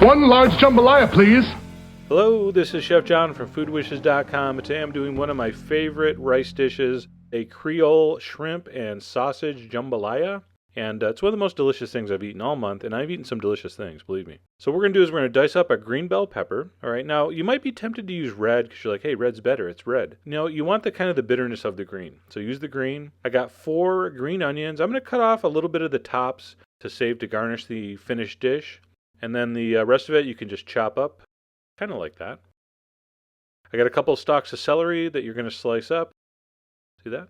One large jambalaya, please. Hello, this is Chef John from foodwishes.com. Today I'm doing one of my favorite rice dishes, a Creole shrimp and sausage jambalaya. And it's one of the most delicious things I've eaten all month, and I've eaten some delicious things, believe me. So what we're going to do is we're going to dice up a green bell pepper. All right, now you might be tempted to use red because you're like, hey, red's better, it's red. No, you want the kind of the bitterness of the green. So use the green. I got 4 green onions. I'm going to cut off a little bit of the tops to save to garnish the finished dish. And then the rest of it you can just chop up, kind of like that. I got a couple stalks of celery that you're going to slice up. See that?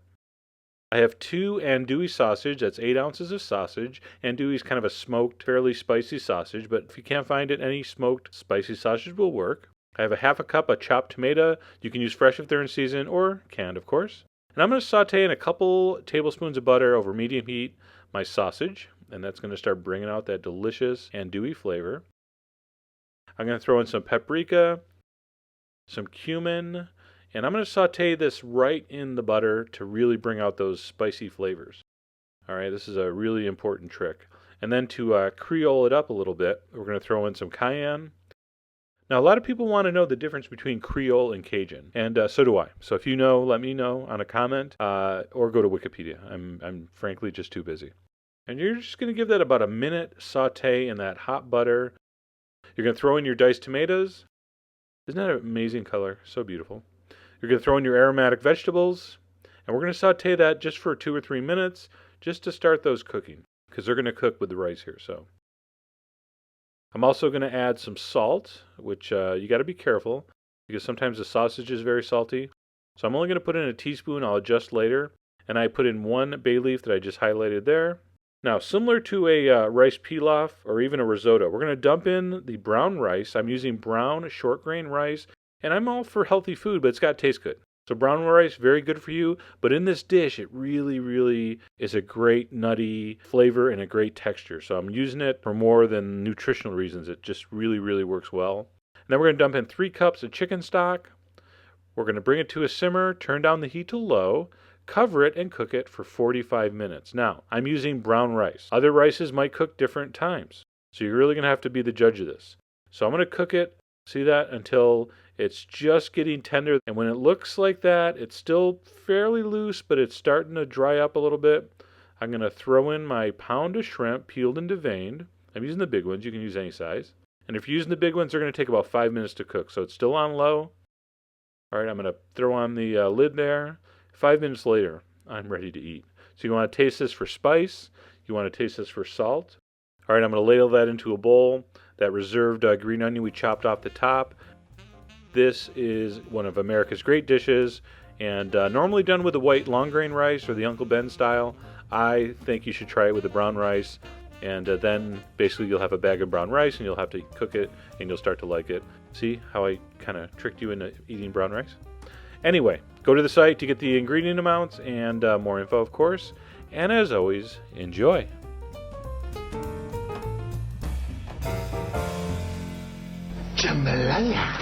I have 2 andouille sausage, that's 8 ounces of sausage. Andouille is kind of a smoked, fairly spicy sausage, but if you can't find it, any smoked spicy sausage will work. I have a half a cup of chopped tomato. You can use fresh if they're in season, or canned, of course. And I'm going to saute in a couple tablespoons of butter over medium heat my sausage, and that's going to start bringing out that delicious andouille flavor. I'm going to throw in some paprika, some cumin, and I'm going to saute this right in the butter to really bring out those spicy flavors. All right, this is a really important trick. And then to Creole it up a little bit, we're going to throw in some cayenne. Now, a lot of people want to know the difference between Creole and Cajun, and so do I. So if you know, let me know on a comment or go to Wikipedia. I'm frankly just too busy. And you're just going to give that about a minute saute in that hot butter. You're going to throw in your diced tomatoes. Isn't that an amazing color? So beautiful. You're going to throw in your aromatic vegetables, and we're going to saute that just for 2 or 3 minutes just to start those cooking, because they're going to cook with the rice here. So I'm also going to add some salt, which you got to be careful because sometimes the sausage is very salty. So I'm only going to put in a teaspoon. I'll adjust later. And I put in 1 bay leaf that I just highlighted there. Now, similar to a rice pilaf or even a risotto, we're going to dump in the brown rice. I'm using brown short grain rice, and I'm all for healthy food, but it's got to taste good. So brown rice, very good for you, but in this dish, it really, really is a great nutty flavor and a great texture. So I'm using it for more than nutritional reasons. It just really, really works well. And then we're going to dump in 3 cups of chicken stock. We're going to bring it to a simmer, turn down the heat to low, cover it, and cook it for 45 minutes. Now, I'm using brown rice. Other rices might cook different times, so you're really going to have to be the judge of this. So I'm going to cook it, see that, until it's just getting tender. And when it looks like that, it's still fairly loose, but it's starting to dry up a little bit. I'm going to throw in my pound of shrimp, peeled and deveined. I'm using the big ones. You can use any size. And if you're using the big ones, they're going to take about 5 minutes to cook. So it's still on low. All right, I'm going to throw on the lid there. 5 minutes later, I'm ready to eat. So you want to taste this for spice. You want to taste this for salt. All right, I'm going to ladle that into a bowl. That reserved green onion we chopped off the top. This is one of America's great dishes, and normally done with the white long grain rice or the Uncle Ben style. I think you should try it with the brown rice, and then basically you'll have a bag of brown rice, and you'll have to cook it, and you'll start to like it. See how I kind of tricked you into eating brown rice? Anyway, go to the site to get the ingredient amounts and more info, of course. And as always, enjoy. Jambalaya.